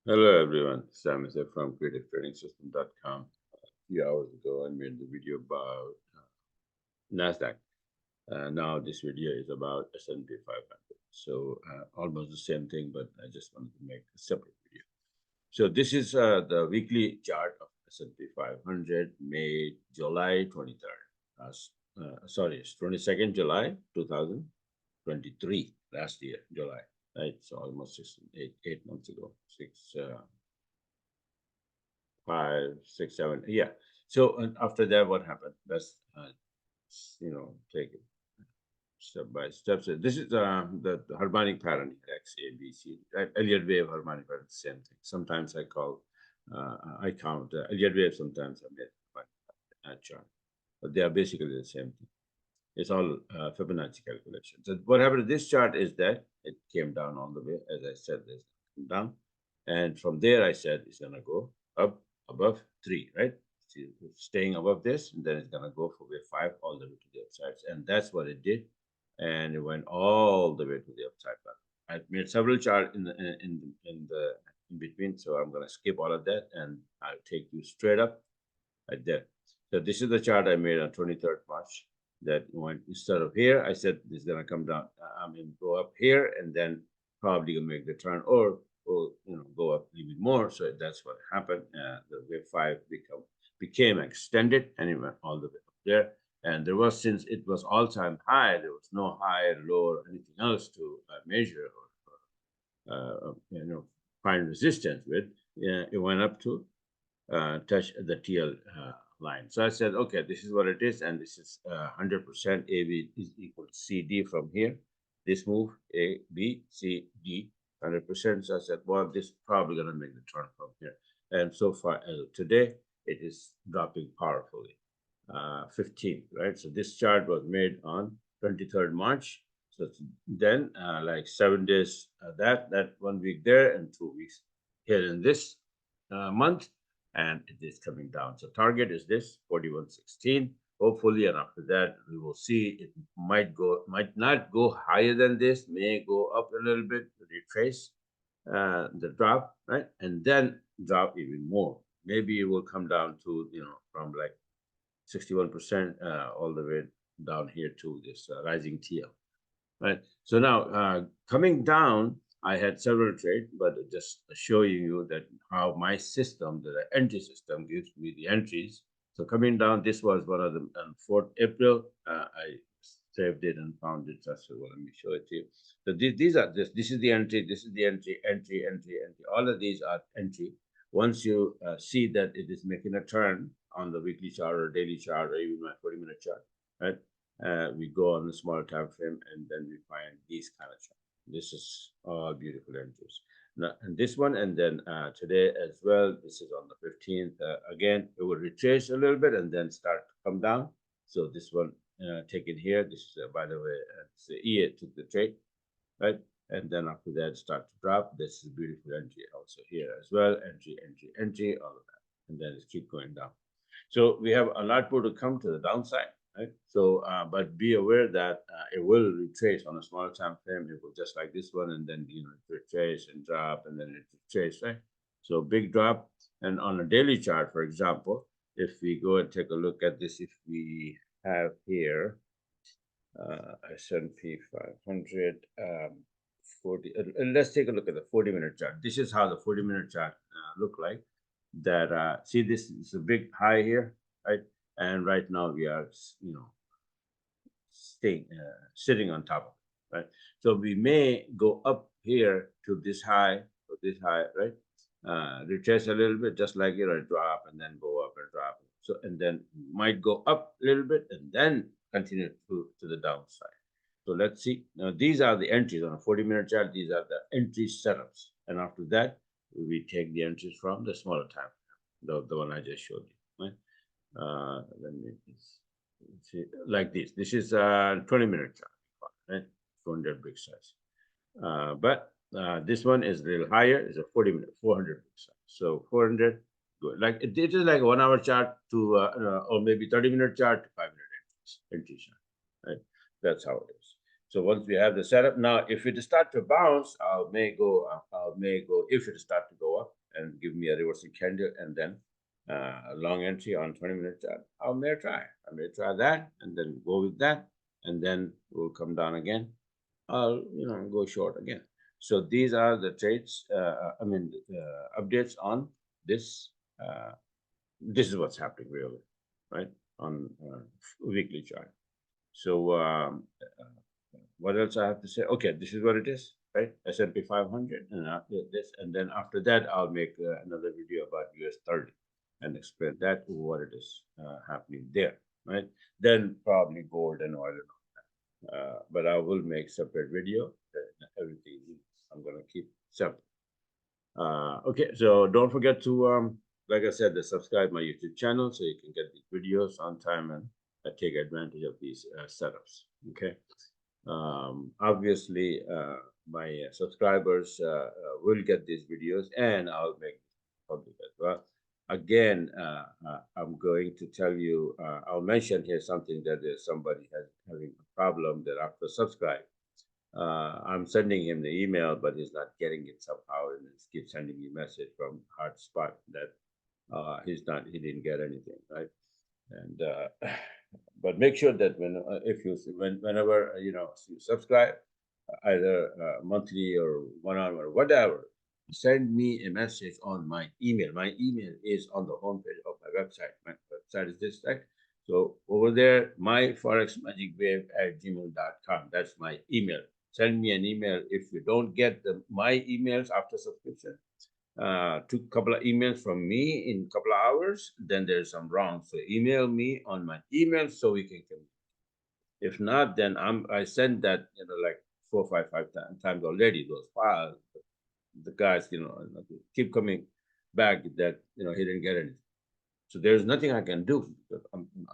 Hello everyone, Sam is here from creativetrading.system.com. A few hours ago, I made the video about Nasdaq. Now this video is about S&P 500. So almost the same thing, but I just wanted to make a separate video. So this is the weekly chart of S&P 500, made July 23rd. Sorry, it's 22nd July 2023, last year, July. Right, so almost 8 months ago, 5, 6, 7. Yeah. So and after that, what happened? Let's take it step by step. So this is the harmonic pattern, X, A, B, C. Elliott wave harmonic pattern, same thing. Sometimes I count Elliott wave. Sometimes I made a chart, but they are basically the same thing. It's all Fibonacci calculation. So what happened to this chart is that it came down all the way. As I said, this down, and from there I said it's gonna go up above 3, right? Staying above this, and then it's gonna go for wave 5 all the way to the upsides, and that's what it did, and it went all the way to the upside. But I made several charts in between, so I'm gonna skip all of that, and I'll take you straight up right there. So this is the chart I made on 23rd March. That went instead of here, I said this is gonna come down. I mean, go up here, and then probably gonna make the turn, or go up even more. So that's what happened. The wave 5 became extended, and it went all the way up there. And there was, since it was all-time high, there was no higher, low, or anything else to measure or find resistance with. It went up to touch the TL line. So I said, okay, this is what it is, and this is 100% AB is equal to CD from here. This move, A, B, C, D, 100%. So I said, well, this is probably going to make the turn from here. And so far as of today, it is dropping powerfully. 15, right? So this chart was made on 23rd March. So then like 7 days that 1 week there and 2 weeks here in this month, and it is coming down. So target is this 41.16. Hopefully, and after that we will see it might not go higher than this, may go up a little bit, retrace the drop, right, and then drop even more. Maybe it will come down to from like 61% all the way down here to this rising TL, right? So now coming down, I had several trades, but just showing you that how my system, the entry system, gives me the entries. So coming down, this was one of them on 4th April. I saved it and found it. So well, let me show it to you. So these are this is the entry, this is the entry, entry, entry, entry. All of these are entry. Once you see that it is making a turn on the weekly chart or daily chart or even my 40-minute chart, right? We go on the smaller time frame, and then we find these kind of charts. This is all beautiful entries. Now, and this one, and then today as well, this is on the 15th. Again, it will retrace a little bit and then start to come down. So this one, take it here. This is, by the way, it's the EA took the trade, right? And then after that, start to drop. This is beautiful entry also here as well. Entry, entry, entry, all of that. And then it keep going down. So we have a lot more to come to the downside, right? So, but be aware that it will retrace on a smaller time frame. It will just like this one, and then it retrace and drop, and then it retrace, right? So big drop. And on a daily chart, for example, if we go and take a look at this, if we have here S&P 500 40. Let's take a look at the 40-minute chart. This is how the 40-minute chart look like. That see, this is a big high here, right? And right now we are, sitting on top of it, right? So we may go up here to this high, right? Retrace a little bit, just like drop and then go up and drop. So and then might go up a little bit and then continue to the downside. So let's see. Now these are the entries on a 40-minute chart. These are the entry setups, and after that we take the entries from the smaller time, the one I just showed you. Right? Let me see, like this. This is a 20-minute chart, right? 200 big size. But this one is a little higher. It's a 40-minute, 400 big size. So 400, good. Like it is like a 1-hour chart to, or maybe 30-minute chart to 5-minute entry chart, right? That's how it is. So once we have the setup, now if it start to bounce, I may go. If it start to go up, and give me a reversing candle and then long entry on 20-minute chart. I may try that and then go with that, and then we'll come down again. I'll go short again. So these are the trades. Updates on this. This is what's happening really, right, on weekly chart. So what else I have to say? Okay, this is what it is, right? S&P 500, and after this, and then after that, I'll make another video about US 30 and explain that what it is happening there, right? Then probably gold and oil. But I will make separate video. Everything I'm gonna keep separate. Okay, so don't forget to like I said, to subscribe my YouTube channel so you can get these videos on time and take advantage of these setups. Okay. Obviously, my subscribers will get these videos, and I'll make it public as well. Again, I'm going to tell you, I'll mention here something that there's somebody having a problem that after subscribe. I'm sending him the email, but he's not getting it somehow, and he keeps sending me a message from Hotspot that he didn't get anything, right? And but make sure that whenever you subscribe, either monthly or one-on-one or whatever, send me a message on my email. My email is on the homepage of my website. My website is this, right? So over there, myforexmagicwave@gmail.com. That's my email. Send me an email if you don't get my emails after subscription. Took a couple of emails from me in a couple of hours, then there's some wrong. So email me on my email so we can communicate. If not, then I sent that like four, five times already. Those files, the guys keep coming back that he didn't get anything. So there's nothing I can do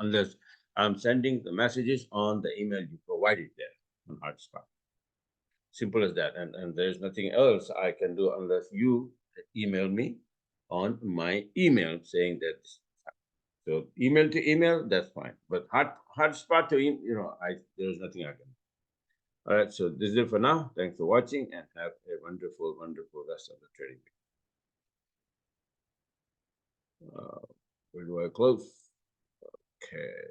unless I'm sending the messages on the email you provided there on Hotspot. Simple as that. And there's nothing else I can do unless you email me on my email saying that. So email to email, that's fine. But hotspot to there's nothing I can do. All right, so this is it for now. Thanks for watching and have a wonderful, wonderful rest of the trading week. Where do I close? Okay.